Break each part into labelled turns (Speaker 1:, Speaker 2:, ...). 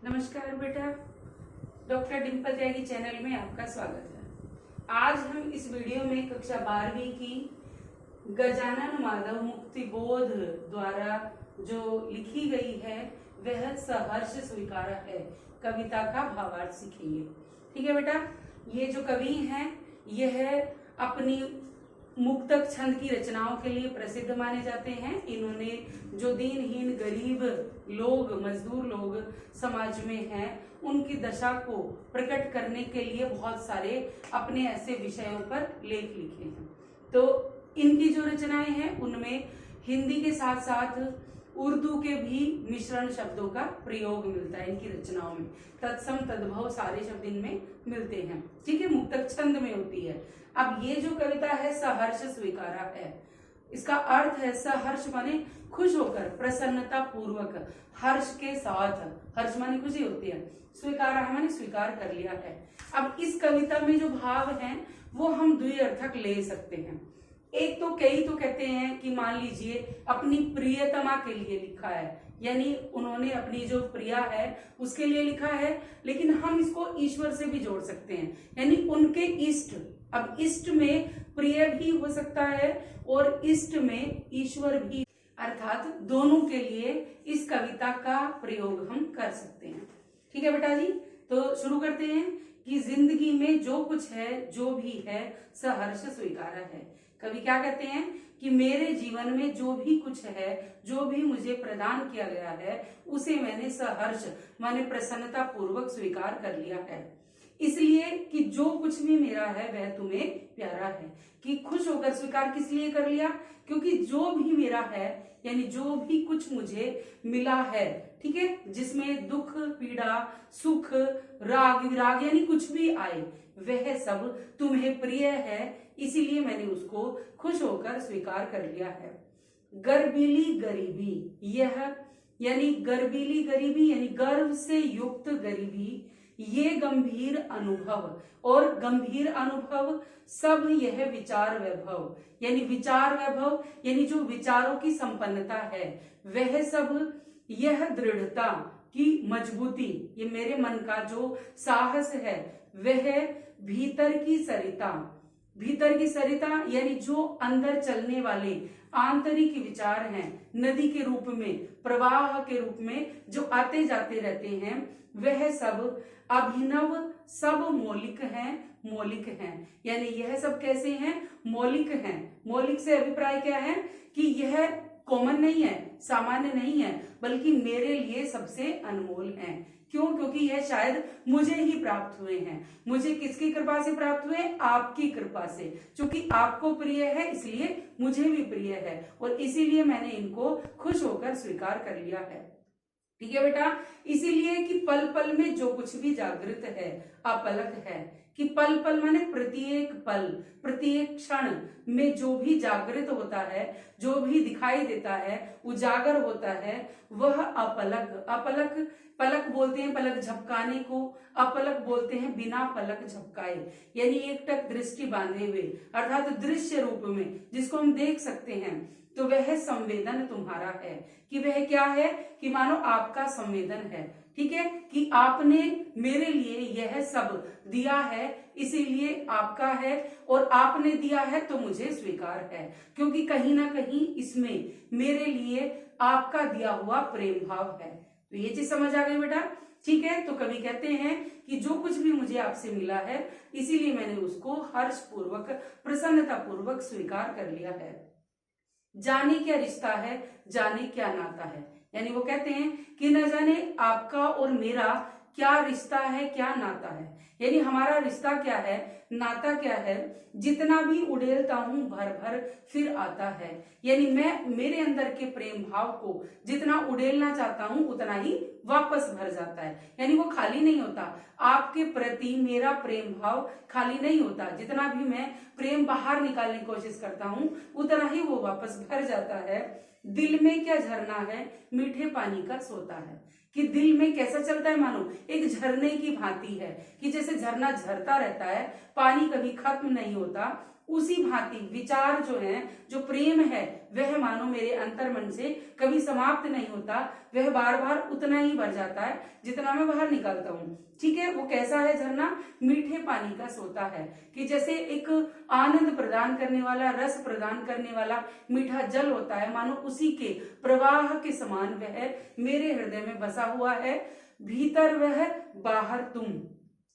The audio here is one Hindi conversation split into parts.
Speaker 1: नमस्कार बेटा, डॉक्टर डिम्पल त्यागी चैनल में आपका स्वागत है। आज हम इस वीडियो में कक्षा 12वीं की गजानन माधव मुक्ति बोध द्वारा जो लिखी गई है वह सहर्ष स्वीकार है कविता का भावार्थ सीखेंगे। ठीक है बेटा, ये जो कवि हैं यह अपनी मुक्तक छंद की रचनाओं के लिए प्रसिद्ध माने जाते हैं। इन्होंने जो दीनहीन गरीब लोग, मजदूर लोग समाज में हैं, उनकी दशा को प्रकट करने के लिए बहुत सारे अपने ऐसे विषयों पर लेख लिखे हैं। तो इनकी जो रचनाएं हैं उनमें हिंदी के साथ साथ उर्दू के भी मिश्रण शब्दों का प्रयोग मिलता है इनकी रचनाओं में। तत्सम तद्भव सारे शब्द इनमें मिलते हैं। ठीक है, मुक्तक छंद में होती है। अब ये जो कविता है सहर्ष स्वीकारा है, इसका अर्थ है सहर्ष माने खुश होकर, प्रसन्नता पूर्वक, हर्ष के साथ। हर्ष माने खुशी होती है, स्वीकारा है माने स्वीकार कर लिया है। अब इस कविता में जो भाव हैं वो हम द्विअर्थक ले सकते हैं। एक तो कई तो कहते हैं कि मान लीजिए अपनी प्रियतमा के लिए लिखा है, यानी उन्होंने अपनी जो प्रिया है उसके लिए लिखा है, लेकिन हम इसको ईश्वर से भी जोड़ सकते हैं, यानी उनके इष्ट। अब इष्ट में प्रिय भी हो सकता है और इष्ट में ईश्वर भी, अर्थात दोनों के लिए इस कविता का प्रयोग हम कर सकते हैं। ठीक है बेटा जी, तो शुरू करते हैं कि जिंदगी में जो कुछ है, जो भी है, सहर्ष स्वीकारा है। कवि क्या कहते हैं कि मेरे जीवन में जो भी कुछ है, जो भी मुझे प्रदान किया गया है, उसे मैंने सहर्ष माने प्रसन्नता पूर्वक स्वीकार कर लिया है। इसलिए कि जो कुछ भी मेरा है वह तुम्हें प्यारा है। कि खुश होकर स्वीकार किस लिए कर लिया? क्योंकि जो भी मेरा है, यानी जो भी कुछ मुझे मिला है, ठीक है, जिसमें दुख, पीड़ा, सुख, राग, विराग यानी कुछ भी आए, वह सब तुम्हें प्रिय है। इसीलिए मैंने उसको खुश होकर स्वीकार कर लिया है। गर्बीली गरीबी, यह यानी गर्बीली गरीबी यानी गर्व से युक्त गरीबी, ये गंभीर अनुभव और गंभीर अनुभव सब यह विचार वैभव, यानी विचार वैभव यानी जो विचारों की संपन्नता है, वह सब यह दृढ़ता की मजबूती, ये मेरे मन का जो साहस है, वह भीतर की सरिता, भीतर की सरिता यानी जो अंदर चलने वाले आंतरिक विचार हैं, नदी के रूप में, प्रवाह के रूप में जो आते जाते रहते हैं, वह सब अभिनव, सब मौलिक हैं, मौलिक हैं। यानी यह सब कैसे हैं? मौलिक हैं। मौलिक से अभिप्राय क्या है कि यह कॉमन नहीं है, सामान्य नहीं है, बल्कि मेरे लिए सबसे अनमोल हैं। क्यों? क्योंकि यह शायद मुझे ही प्राप्त हुए हैं। मुझे किसकी कृपा से प्राप्त हुए? आपकी कृपा से। क्योंकि आपको प्रिय है इसलिए मुझे भी प्रिय है, और इसीलिए मैंने इनको खुश होकर स्वीकार कर लिया है। ठीक है बेटा, इसीलिए कि पल पल में जो कुछ भी जागृत है, अपलक है। कि पल पल माने प्रत्येक पल, प्रत्येक क्षण में जो भी जागृत होता है, जो भी दिखाई देता है, उजागर होता है, वह अपलक। अपलक, पलक बोलते हैं पलक झपकाने को, अपलक बोलते हैं बिना पलक झपकाए, यानी एकटक दृष्टि बांधे हुए, अर्थात दृश्य रूप में जिसको हम देख सकते हैं। तो वह संवेदन तुम्हारा है। कि वह क्या है? कि मानो आपका संवेदन है। ठीक है, कि आपने मेरे लिए यह सब दिया है, इसीलिए आपका है, और आपने दिया है तो मुझे स्वीकार है। क्योंकि कहीं ना कहीं इसमें मेरे लिए आपका दिया हुआ प्रेम भाव है। तो ये चीज समझ आ गई बेटा? ठीक है, तो कवि कहते हैं कि जो कुछ भी मुझे आपसे मिला है, इसीलिए मैंने उसको हर्ष पूर्वक, प्रसन्नता पूर्वक स्वीकार कर लिया है। जाने क्या रिश्ता है, जाने क्या नाता है, यानी वो कहते हैं कि न जाने आपका और मेरा क्या रिश्ता है, क्या नाता है, यानी हमारा रिश्ता क्या है, नाता क्या है। जितना भी उड़ेलता हूं भर भर फिर आता है, यानी मैं मेरे अंदर के प्रेम भाव को जितना उड़ेलना चाहता हूं उतना ही वापस भर जाता है, यानी वो खाली नहीं होता। आपके प्रति मेरा प्रेम भाव खाली नहीं होता, जितना भी मैं प्रेम बाहर निकालने की कोशिश करता हूं उतना ही वो वापस भर जाता है। दिल में क्या झरना है, मीठे पानी का सोता है। कि दिल में कैसा चलता है, मानो एक झरने की भांति है, कि जैसे झरना झरता रहता है, पानी कभी खत्म नहीं होता, उसी भांति विचार जो है, जो प्रेम है, वह मानो मेरे अंतर मन से कभी समाप्त नहीं होता, वह बार बार उतना ही बढ़ जाता है जितना मैं बाहर निकलता हूँ। ठीक है, वो कैसा है झरना? मीठे पानी का सोता है, कि जैसे एक आनंद प्रदान करने वाला, रस प्रदान करने वाला मीठा जल होता है, मानो उसी के प्रवाह के समान वह मेरे हृदय में बसा हुआ है। भीतर वह, बाहर तुम,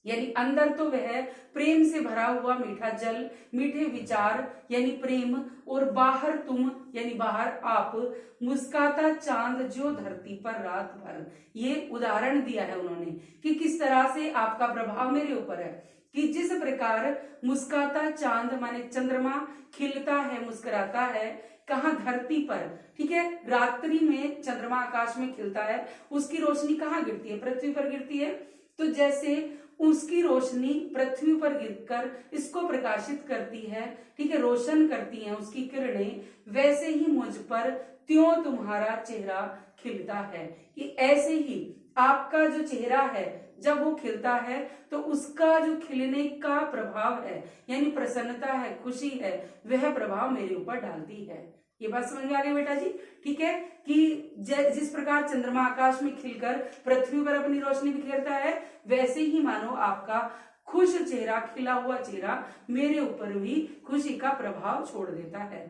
Speaker 1: यानी अंदर तो वह प्रेम से भरा हुआ मीठा जल, मीठे विचार यानी प्रेम, और बाहर तुम यानी बाहर आप, मुस्काता चांद जो धरती पर रात भर। ये उदाहरण दिया है उन्होंने कि किस तरह से आपका प्रभाव मेरे ऊपर है, कि जिस प्रकार मुस्काता चांद माने चंद्रमा खिलता है, मुस्कुराता है, कहाँ? धरती पर। ठीक है, रात्रि में चंद्रमा आकाश में खिलता है, उसकी रोशनी कहाँ गिरती है? पृथ्वी पर गिरती है। तो जैसे उसकी रोशनी पृथ्वी पर गिरकर इसको प्रकाशित करती है, ठीक है, रोशन करती हैं उसकी किरणें, वैसे ही मुझ पर त्यों तुम्हारा चेहरा खिलता है, कि ऐसे ही आपका जो चेहरा है जब वो खिलता है तो उसका जो खिलने का प्रभाव है, यानी प्रसन्नता है, खुशी है, वह प्रभाव मेरे ऊपर डालती है। ये बात समझ में आ गई बेटा जी? ठीक है, कि जिस प्रकार चंद्रमा आकाश में खिलकर पृथ्वी पर अपनी रोशनी बिखेरता है, वैसे ही मानो आपका खुश चेहरा, खिला हुआ चेहरा मेरे ऊपर भी खुशी का प्रभाव छोड़ देता है।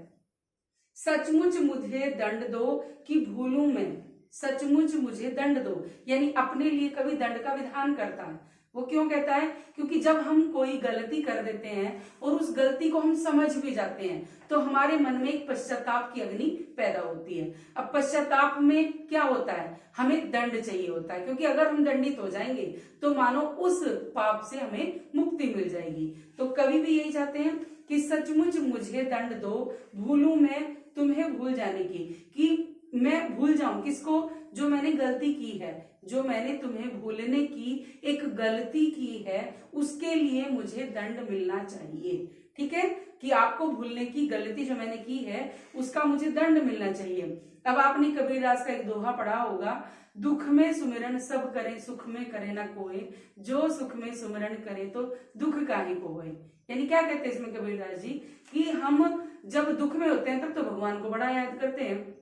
Speaker 1: सचमुच मुझे दंड दो कि भूलूं मैं, सचमुच मुझे दंड दो, यानी अपने लिए कभी दंड का विधान करता है। वो क्यों कहता है? क्योंकि जब हम कोई गलती कर देते हैं और उस गलती को हम समझ भी जाते हैं तो हमारे मन में एक पश्चाताप की अग्नि पैदा होती है। अब पश्चाताप में क्या होता है? हमें दंड चाहिए होता है, क्योंकि अगर हम दंडित हो जाएंगे तो मानो उस पाप से हमें मुक्ति मिल जाएगी। तो कवि भी यही चाहते हैं कि सचमुच मुझे दंड दो, भूलूं मैं तुम्हें भूल जाने की, कि मैं भूल जाऊं किसको? जो मैंने गलती की है, जो मैंने तुम्हें भूलने की एक गलती की है, उसके लिए मुझे दंड मिलना चाहिए। ठीक है, कि आपको भूलने की गलती जो मैंने की है उसका मुझे दंड मिलना चाहिए। अब आपने कबीरदास का एक दोहा पढ़ा होगा, दुख में सुमिरन सब करे, सुख में करे ना कोई, जो सुख में सुमिरन करे तो दुख काहे को होए। यानी क्या कहते हैं इसमें कबीरदास जी? कि हम जब दुख में होते हैं तब तो भगवान को बड़ा याद करते हैं,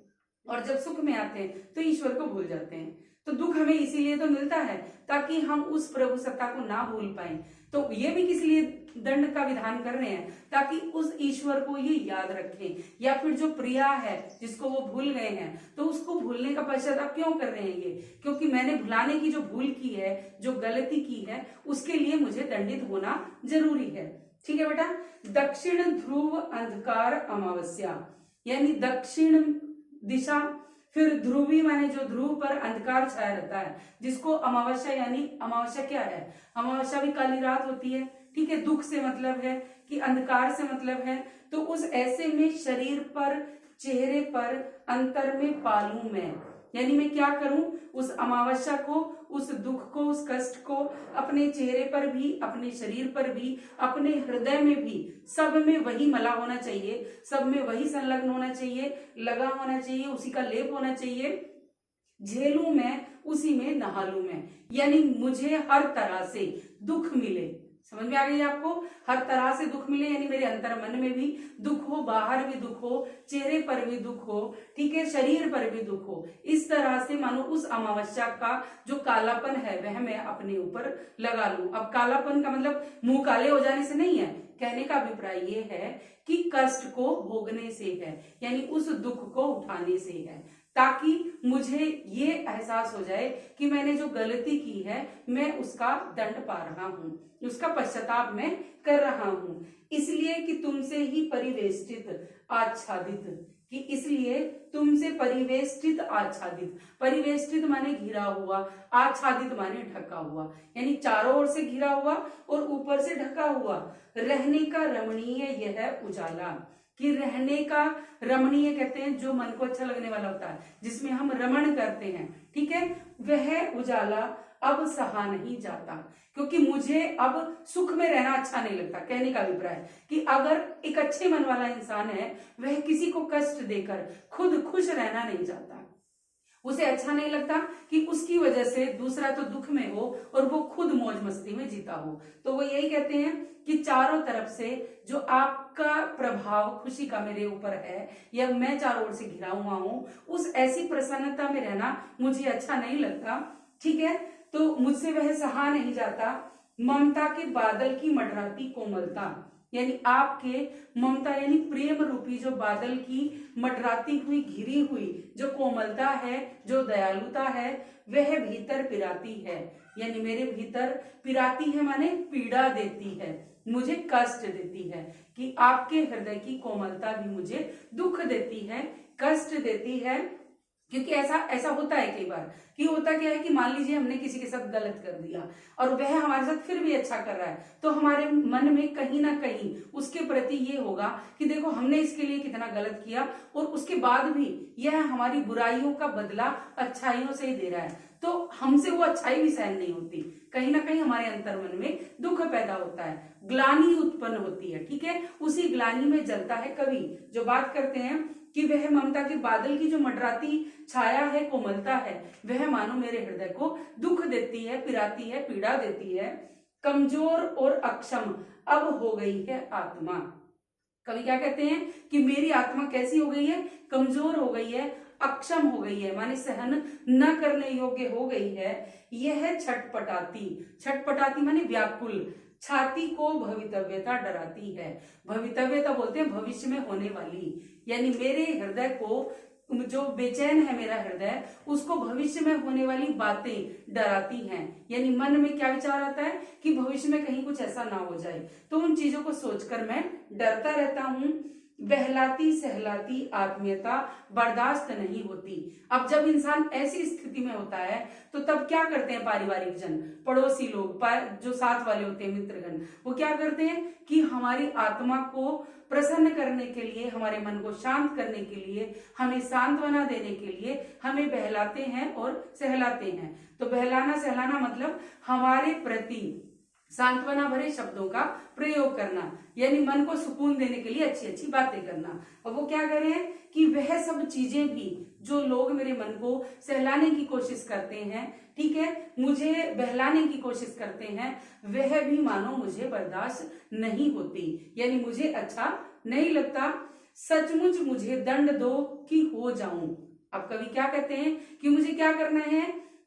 Speaker 1: और जब सुख में आते हैं तो ईश्वर को भूल जाते हैं। तो दुख हमें इसीलिए तो मिलता है ताकि हम उस प्रभु सत्ता को ना भूल पाए। तो ये भी किस लिए दंड का विधान कर रहे हैं? ताकि उस ईश्वर को ये याद रखें, या फिर जो प्रिया है जिसको वो भूल गए हैं तो उसको भूलने का पश्चाताप क्यों कर रहे हैं ये? क्योंकि मैंने भुलाने की जो भूल की है, जो गलती की है, उसके लिए मुझे दंडित होना जरूरी है। ठीक है बेटा। दक्षिण ध्रुव अंधकार अमावस्या, यानी दक्षिण दिशा, फिर ध्रुवी माने जो ध्रुव पर अंधकार छाया रहता है, जिसको अमावस्या, यानी अमावस्या क्या है? अमावस्या भी काली रात होती है। ठीक है, दुख से मतलब है कि अंधकार से मतलब है। तो उस ऐसे में शरीर पर, चेहरे पर अंतर में पालूं मैं, यानी मैं क्या करूं? उस अमावस्या को, उस दुख को, उस कष्ट को अपने चेहरे पर भी, अपने शरीर पर भी, अपने हृदय में भी, सब में वही मला होना चाहिए, सब में वही संलग्न होना चाहिए, लगा होना चाहिए, उसी का लेप होना चाहिए। झेलूं मैं, उसी में नहा लूं मैं, यानी मुझे हर तरह से दुख मिले। समझ में आ गई आपको? हर तरह से दुख मिले, यानी मेरे अंतर मन में भी दुख हो, बाहर भी दुख हो, चेहरे पर भी दुख हो, ठीक है, शरीर पर भी दुख हो। इस तरह से मानो उस अमावस्या का जो कालापन है वह मैं अपने ऊपर लगा लूं। अब कालापन का मतलब मुंह काले हो जाने से नहीं है, कहने का अभिप्राय ये है कि कष्ट को भोगने से है, यानी उस दुख को उठाने से है, ताकि मुझे ये एहसास हो जाए कि मैंने जो गलती की है मैं उसका दंड पा रहा हूं, उसका पश्चाताप मैं कर रहा हूं। इसलिए कि तुमसे ही परिवेष्टित आच्छादित, कि इसलिए तुमसे परिवेष्टित आच्छादित, परिवेष्टित माने घिरा हुआ, आच्छादित माने ढका हुआ, यानी चारों ओर से घिरा हुआ और ऊपर से ढका हुआ, रहने का रमणीय यह उजाला, कि रहने का रमणीय कहते हैं जो मन को अच्छा लगने वाला होता है, जिसमें हम रमण करते हैं। ठीक है, वह उजाला अब सहा नहीं जाता, क्योंकि मुझे अब सुख में रहना अच्छा नहीं लगता। कहने का अभिप्राय कि अगर एक अच्छे मन वाला इंसान है, वह किसी को कष्ट देकर खुद खुश रहना नहीं चाहता, उसे अच्छा नहीं लगता कि उसकी वजह से दूसरा तो दुख में हो और वो खुद मौज मस्ती में जीता हो। तो वो यही कहते हैं कि चारों तरफ से जो आपका प्रभाव खुशी का मेरे ऊपर है या मैं चारों ओर से घिरा हुआ हूं, उस ऐसी प्रसन्नता में रहना मुझे अच्छा नहीं लगता। ठीक है, तो मुझसे वह सहा नहीं जाता। ममता के बादल की मंडराती कोमलता, यानी आपके ममता यानी प्रेम रूपी जो बादल की मंडराती हुई घिरी हुई जो कोमलता है, जो दयालुता है, वह भीतर पिराती है। यानी मेरे भीतर पिराती है माने पीड़ा देती है, मुझे कष्ट देती है। कि आपके हृदय की कोमलता भी मुझे दुख देती है, कष्ट देती है। क्योंकि ऐसा होता है कई बार कि होता क्या है कि मान लीजिए हमने किसी के साथ गलत कर दिया और वह हमारे साथ फिर भी अच्छा कर रहा है, तो हमारे मन में कहीं ना कहीं उसके प्रति ये होगा कि देखो हमने इसके लिए कितना गलत किया और उसके बाद भी यह हमारी बुराइयों का बदला अच्छाइयों से ही दे रहा है, तो हमसे वो अच्छाई भी सहन नहीं होती। कहीं ना कहीं हमारे अंतर मन में दुख पैदा होता है, ग्लानि उत्पन्न होती है। ठीक है, उसी ग्लानि में जलता है कवि, जो बात करते हैं कि वह ममता के बादल की जो मंडराती छाया है, कोमलता है, वह मानो मेरे हृदय को दुख देती है, पिराती है, पीड़ा देती है। कमजोर और अक्षम अब हो गई है आत्मा। कवि क्या कहते हैं कि मेरी आत्मा कैसी हो गई है? कमजोर हो गई है, अक्षम हो गई है, माने सहन न करने योग्य हो गई है। यह छटपटाती माने व्याकुल, छाती को भवितव्यता डराती है। भवितव्यता बोलते हैं भविष्य में होने वाली, यानी मेरे हृदय को, जो बेचैन है मेरा हृदय, उसको भविष्य में होने वाली बातें डराती हैं। यानी मन में क्या विचार आता है कि भविष्य में कहीं कुछ ऐसा ना हो जाए, तो उन चीजों को सोचकर मैं डरता रहता हूं। बहलाती सहलाती आत्मीयता बर्दाश्त नहीं होती। अब जब इंसान ऐसी स्थिति में होता है तो तब क्या करते हैं पारिवारिक जन, पड़ोसी लोग, जो साथ वाले होते हैं, मित्रगण, वो क्या करते हैं कि हमारी आत्मा को प्रसन्न करने के लिए, हमारे मन को शांत करने के लिए, हमें सांत्वना देने के लिए हमें बहलाते हैं और सहलाते हैं। तो बहलाना सहलाना मतलब हमारे प्रति सांत्वना भरे शब्दों का प्रयोग करना, यानी मन को सुकून देने के लिए अच्छी अच्छी बातें करना। और वो क्या कर रहे हैं कि वह सब चीजें भी जो लोग मेरे मन को सहलाने की कोशिश करते हैं, ठीक है, मुझे बहलाने की कोशिश करते हैं, वह भी मानो मुझे बर्दाश्त नहीं होती, यानी मुझे अच्छा नहीं लगता। सचमुच मुझे दंड दो कि हो जाऊं। अब कवि क्या कहते हैं कि मुझे क्या करना है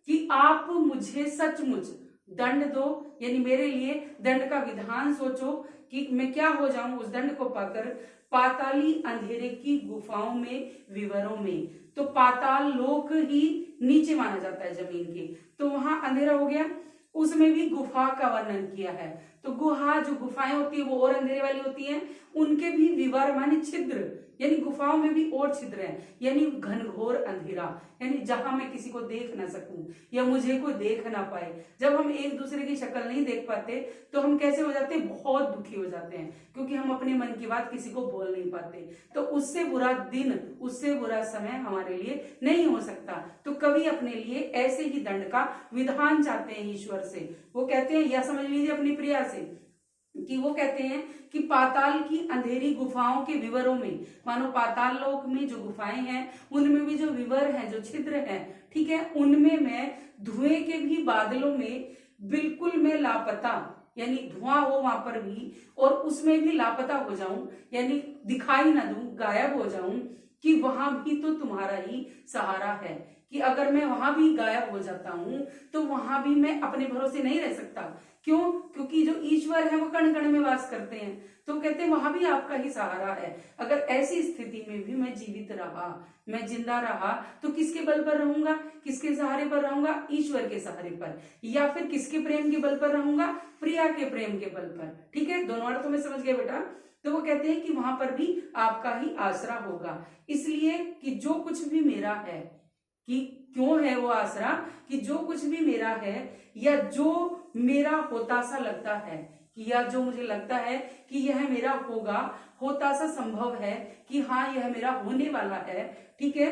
Speaker 1: कि आप मुझे सचमुच दंड दो, यानी मेरे लिए दंड का विधान सोचो कि मैं क्या हो जाऊं उस दंड को पाकर। पाताली अंधेरे की गुफाओं में, विवरों में, तो पाताल लोक ही नीचे माना जाता है जमीन के, तो वहां अंधेरा हो गया, उसमें भी गुफा का वर्णन किया है। तो गुहा, जो गुफाएं होती है वो और अंधेरे वाली होती हैं, उनके भी विवर माने छिद्र, यानी गुफाओं में भी और छिद्र हैं, यानी घनघोर अंधेरा, यानी जहां मैं किसी को देख ना सकूं या मुझे कोई देख ना पाए। जब हम एक दूसरे की शक्ल नहीं देख पाते तो हम कैसे हो जाते हैं? बहुत दुखी हो जाते हैं, क्योंकि हम अपने मन की बात किसी को बोल नहीं पाते। तो उससे बुरा दिन, उससे बुरा समय हमारे लिए नहीं हो सकता। तो कवि अपने लिए ऐसे ही दंड का विधान चाहते हैं ईश्वर से। वो कहते हैं, या समझ लीजिए अपनी प्रिया से, कि वो कहते हैं कि पाताल की अंधेरी गुफाओं के विवरों में, मानो पाताल लोक में जो गुफाएं हैं उनमें भी जो विवर हैं, जो छिद्र हैं, ठीक है, उनमें मैं धुएं के भी बादलों में बिल्कुल मैं लापता, यानी धुआं हो वहां पर भी और उसमें भी लापता हो जाऊं, यानी दिखाई ना दूं, गायब हो जाऊं, कि वहां भी तो तुम्हारा ही सहारा है। कि अगर मैं वहां भी गायब हो जाता हूं तो वहां भी मैं अपने भरोसे नहीं रह सकता। क्यों? क्योंकि जो ईश्वर है वो कण कण में वास करते हैं, तो कहते हैं वहां भी आपका ही सहारा है। अगर ऐसी स्थिति में भी मैं जीवित रहा, मैं जिंदा रहा, तो किसके बल पर रहूंगा? किसके सहारे पर रहूंगा? ईश्वर के सहारे पर। या फिर किसके प्रेम के बल पर रहूंगा? प्रिया के प्रेम के बल पर। ठीक है, दोनों अर्थ में समझ गए बेटा। तो वो कहते हैं कि वहां पर भी आपका ही आसरा होगा, इसलिए कि जो कुछ भी मेरा है, कि क्यों है वो आसरा, कि जो कुछ भी मेरा है या जो मेरा होता सा लगता है, कि या जो मुझे लगता है कि यह मेरा होगा, होता सा संभव है कि हाँ यह मेरा होने वाला है, ठीक है,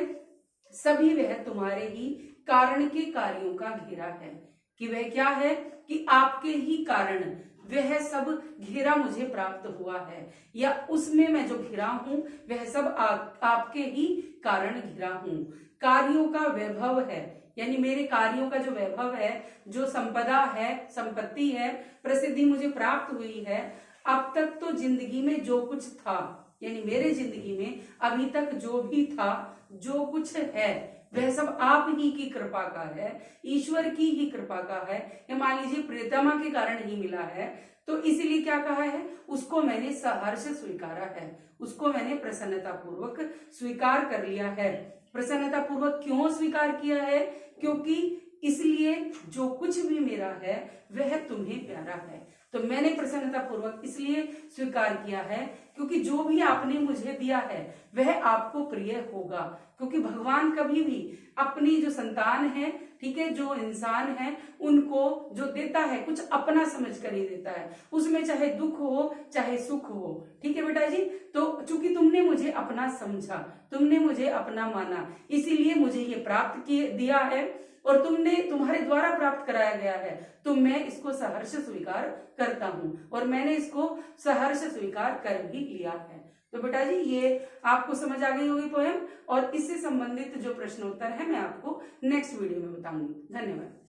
Speaker 1: सभी वह तुम्हारे ही कारण के कार्यों का घेरा है। कि वह क्या है? कि आपके ही कारण वह सब घिरा मुझे प्राप्त हुआ है, या उसमें मैं जो घिरा हूं वह सब आपके ही कारण घिरा हूं। कार्यों का वैभव है, यानी मेरे कार्यों का जो वैभव है, जो संपदा है, संपत्ति है, प्रसिद्धि मुझे प्राप्त हुई है। अब तक तो जिंदगी में जो कुछ था, यानी मेरे जिंदगी में अभी तक जो भी था, जो कुछ है, वह सब आप ही की कृपा का है, ईश्वर की ही कृपा का है, या मान लीजिए प्रियतमा के कारण ही मिला है। तो इसीलिए क्या कहा है, उसको मैंने सहर्ष स्वीकारा है, उसको मैंने प्रसन्नता पूर्वक स्वीकार कर लिया है। प्रसन्नता पूर्वक क्यों स्वीकार किया है? क्योंकि इसलिए जो कुछ भी मेरा है वह तुम्हें प्यारा है। तो मैंने प्रसन्नता पूर्वक इसलिए स्वीकार किया है क्योंकि जो भी आपने मुझे दिया है वह आपको प्रिय होगा। क्योंकि भगवान कभी भी अपनी जो संतान है, ठीक है, जो इंसान है, उनको जो देता है कुछ अपना समझ कर ही देता है, उसमें चाहे दुख हो चाहे सुख हो। ठीक है बेटा जी, तो चूंकि तुमने मुझे अपना समझा, तुमने मुझे अपना माना, इसीलिए मुझे ये प्राप्त दिया है और तुम्हारे द्वारा प्राप्त कराया गया है, तो मैं इसको सहर्ष स्वीकार करता हूं और मैंने इसको सहर्ष स्वीकार कर भी लिया है। तो बेटा जी ये आपको समझ आ गई होगी पोएम, और इससे संबंधित जो प्रश्नोत्तर है मैं आपको नेक्स्ट वीडियो में बताऊंगी। धन्यवाद।